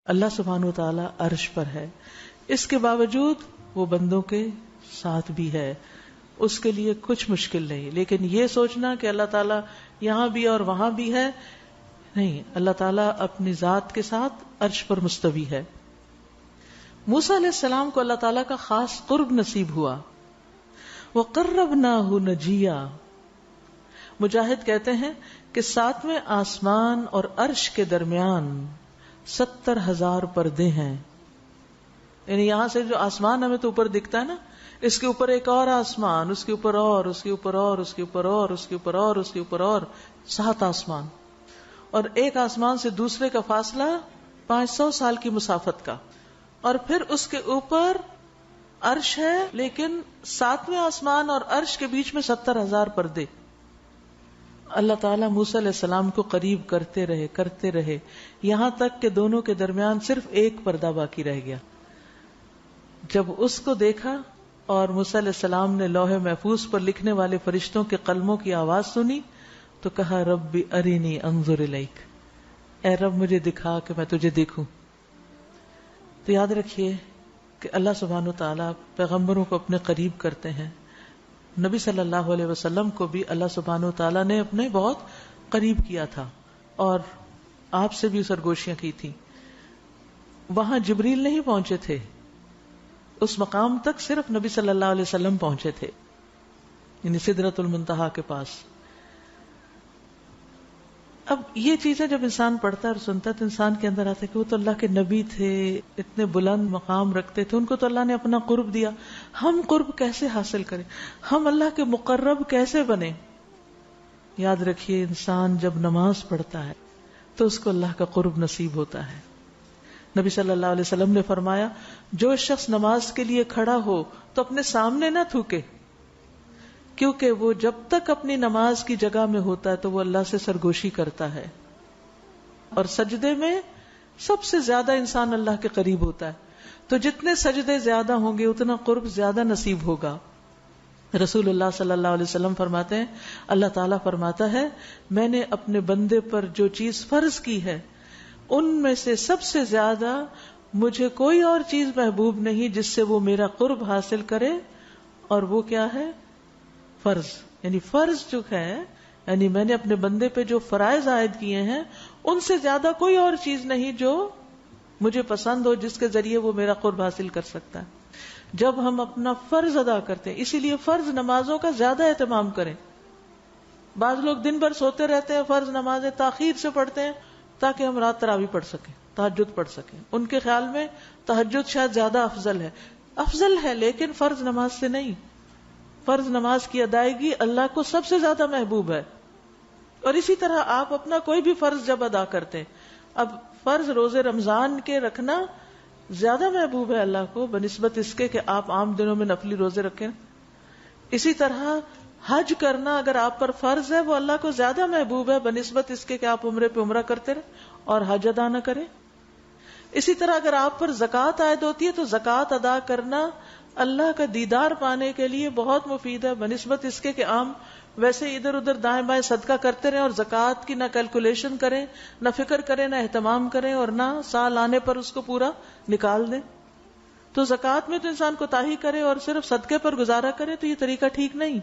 اللہ سبحانہ و تعالی عرش پر ہے، اس کے باوجود وہ بندوں کے ساتھ بھی ہے، اس کے لیے کچھ مشکل نہیں. لیکن یہ سوچنا کہ اللہ تعالیٰ یہاں بھی اور وہاں بھی ہے، نہیں. اللہ تعالیٰ اپنی ذات کے ساتھ عرش پر مستوی ہے. موسیٰ علیہ السلام کو اللہ تعالیٰ کا خاص قرب نصیب ہوا. وَقَرَّبْنَاهُ نَجِيًّا. مجاہد کہتے ہیں کہ 7ویں آسمان اور عرش کے درمیان 70,000 پردے ہیں. یعنی یہاں سے جو آسمان ہمیں تو اوپر دکھتا ہے نا، اس کے اوپر ایک اور آسمان، اس کے اوپر اور، اس کے اوپر اور، اس کے اوپر اور، اس کے اوپر اور، اس کے اوپر اور، 7 آسمان. اور ایک آسمان سے دوسرے کا فاصلہ 500 سال کی مسافت کا. اور پھر اس کے اوپر عرش ہے، لیکن 7ویں آسمان اور عرش کے بیچ میں 70,000 پردے. اللہ تعالیٰ موسیٰ علیہ السلام کو قریب کرتے رہے یہاں تک کہ دونوں کے درمیان صرف ایک پردہ باقی رہ گیا. جب اس کو دیکھا اور موسیٰ علیہ السلام نے لوح محفوظ پر لکھنے والے فرشتوں کے قلموں کی آواز سنی تو کہا رب ارینی انظر الیک، اے رب مجھے دکھا کہ میں تجھے دیکھوں. تو یاد رکھیے کہ اللہ سبحانہ وتعالیٰ پیغمبروں کو اپنے قریب کرتے ہیں. نبی صلی اللہ علیہ وسلم کو بھی اللہ سبحانہ وتعالیٰ نے اپنے بہت قریب کیا تھا اور آپ سے بھی سرگوشیاں کی تھی. وہاں جبریل نہیں پہنچے تھے، اس مقام تک صرف نبی صلی اللہ علیہ وسلم پہنچے تھے، یعنی سدرۃ المنتہا کے پاس. اب یہ چیزیں جب انسان پڑھتا ہے اور سنتا ہے تو انسان کے اندر آتا ہے کہ وہ تو اللہ کے نبی تھے، اتنے بلند مقام رکھتے تھے، ان کو تو اللہ نے اپنا قرب دیا، ہم قرب کیسے حاصل کریں، ہم اللہ کے مقرب کیسے بنیں. یاد رکھیے انسان جب نماز پڑھتا ہے تو اس کو اللہ کا قرب نصیب ہوتا ہے. نبی صلی اللہ علیہ وسلم نے فرمایا جو شخص نماز کے لیے کھڑا ہو تو اپنے سامنے نہ تھوکے، کیونکہ وہ جب تک اپنی نماز کی جگہ میں ہوتا ہے تو وہ اللہ سے سرگوشی کرتا ہے، اور سجدے میں سب سے زیادہ انسان اللہ کے قریب ہوتا ہے. تو جتنے سجدے زیادہ ہوں گے اتنا قرب زیادہ نصیب ہوگا. رسول اللہ صلی اللہ علیہ وسلم فرماتے ہیں اللہ تعالیٰ فرماتا ہے میں نے اپنے بندے پر جو چیز فرض کی ہے ان میں سے سب سے زیادہ مجھے کوئی اور چیز محبوب نہیں جس سے وہ میرا قرب حاصل کرے، اور وہ کیا ہے؟ فرض. یعنی فرض جو ہے، یعنی میں نے اپنے بندے پہ جو فرائض عائد کیے ہیں ان سے زیادہ کوئی اور چیز نہیں جو مجھے پسند ہو جس کے ذریعے وہ میرا قرب حاصل کر سکتا ہے. جب ہم اپنا فرض ادا کرتے ہیں، اسی لیے فرض نمازوں کا زیادہ اہتمام کریں. بعض لوگ دن بھر سوتے رہتے ہیں، فرض نمازیں تاخیر سے پڑھتے ہیں تاکہ ہم رات تراویح پڑھ سکیں، تہجد پڑھ سکیں. ان کے خیال میں تہجد شاید زیادہ افضل ہے لیکن فرض نماز سے نہیں. فرض نماز کی ادائیگی اللہ کو سب سے زیادہ محبوب ہے. اور اسی طرح آپ اپنا کوئی بھی فرض جب ادا کرتے ہیں، اب فرض روزے رمضان کے رکھنا زیادہ محبوب ہے اللہ کو بنسبت اس کے کہ آپ عام دنوں میں نفلی روزے رکھیں. اسی طرح حج کرنا اگر آپ پر فرض ہے وہ اللہ کو زیادہ محبوب ہے بنسبت اس کے کہ آپ عمرے پہ عمرہ کرتے رہیں اور حج ادا نہ کریں. اسی طرح اگر آپ پر زکوٰۃ عائد ہوتی ہے تو زکوٰۃ ادا کرنا اللہ کا دیدار پانے کے لیے بہت مفید ہے بنسبت اس کے کہ عام ویسے ادھر ادھر دائیں بائیں صدقہ کرتے رہیں اور زکوٰۃ کی نہ کیلکولیشن کریں، نہ فکر کریں، نہ اہتمام کریں، اور نہ سال آنے پر اس کو پورا نکال دیں. تو زکوٰۃ میں تو انسان کوتاہی کرے اور صرف صدقے پر گزارا کرے تو یہ طریقہ ٹھیک نہیں.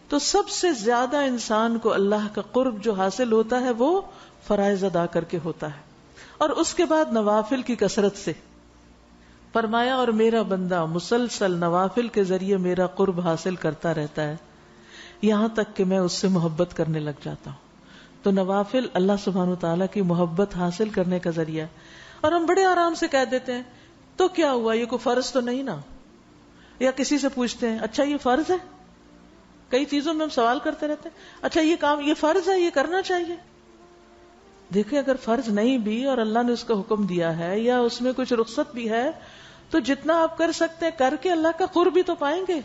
تو سب سے زیادہ انسان کو اللہ کا قرب جو حاصل ہوتا ہے وہ فرائض ادا کر کے ہوتا ہے، اور اس کے بعد نوافل کی کثرت سے. فرمایا اور میرا بندہ مسلسل نوافل کے ذریعے میرا قرب حاصل کرتا رہتا ہے یہاں تک کہ میں اس سے محبت کرنے لگ جاتا ہوں. تو نوافل اللہ سبحانہ وتعالیٰ کی محبت حاصل کرنے کا ذریعہ ہے. اور ہم بڑے آرام سے کہہ دیتے ہیں تو کیا ہوا، یہ کوئی فرض تو نہیں نا. یا کسی سے پوچھتے ہیں اچھا یہ فرض ہے، کئی چیزوں میں ہم سوال کرتے رہتے ہیں، اچھا یہ کام یہ فرض ہے، یہ کرنا چاہیے. دیکھیں اگر فرض نہیں بھی اور اللہ نے اس کا حکم دیا ہے یا اس میں کچھ رخصت بھی ہے تو جتنا آپ کر سکتے ہیں کر کے اللہ کا قرب بھی تو پائیں گے.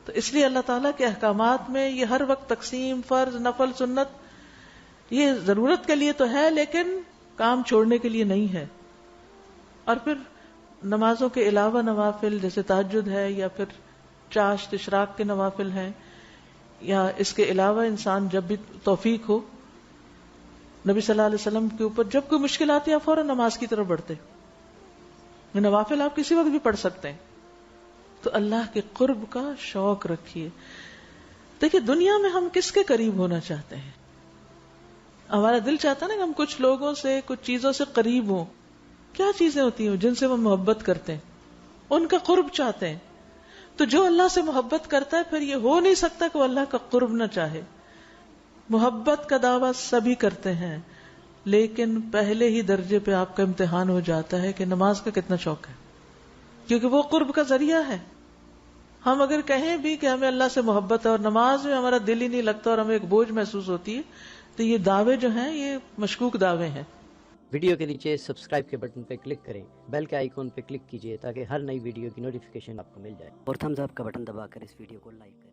تو اس لیے اللہ تعالیٰ کے احکامات میں یہ ہر وقت تقسیم فرض نفل سنت یہ ضرورت کے لیے تو ہے لیکن کام چھوڑنے کے لیے نہیں ہے. اور پھر نمازوں کے علاوہ نوافل جیسے تہجد ہے یا پھر چاشت اشراق کے نوافل ہیں، یا اس کے علاوہ انسان جب بھی توفیق ہو نبی صلی اللہ علیہ وسلم کے اوپر جب کوئی مشکل آتی ہے آپ فوراً نماز کی طرف بڑھتے. نوافل آپ کسی وقت بھی پڑھ سکتے ہیں. تو اللہ کے قرب کا شوق رکھیے. دیکھیے دنیا میں ہم کس کے قریب ہونا چاہتے ہیں؟ ہمارا دل چاہتا ہے نا کہ ہم کچھ لوگوں سے کچھ چیزوں سے قریب ہوں. کیا چیزیں ہوتی ہیں جن سے وہ محبت کرتے ہیں؟ ان کا قرب چاہتے ہیں. تو جو اللہ سے محبت کرتا ہے پھر یہ ہو نہیں سکتا کہ وہ اللہ کا قرب نہ چاہے. محبت کا دعویٰ سبھی کرتے ہیں لیکن پہلے ہی درجے پہ آپ کا امتحان ہو جاتا ہے کہ نماز کا کتنا شوق ہے، کیونکہ وہ قرب کا ذریعہ ہے. ہم اگر کہیں بھی کہ ہمیں اللہ سے محبت ہے اور نماز میں ہمارا دل ہی نہیں لگتا اور ہمیں ایک بوجھ محسوس ہوتی ہے، تو یہ دعوے جو ہیں یہ مشکوک دعوے ہیں. ویڈیو کے نیچے سبسکرائب کے بٹن پہ کلک کریں، بیل کے آئیکن پہ کلک کیجئے تاکہ ہر نئی ویڈیو کی نوٹیفیکیشن آپ کو مل جائے، اور تھمز اپ کا بٹن دبا کر اس ویڈیو کو لائک کریں.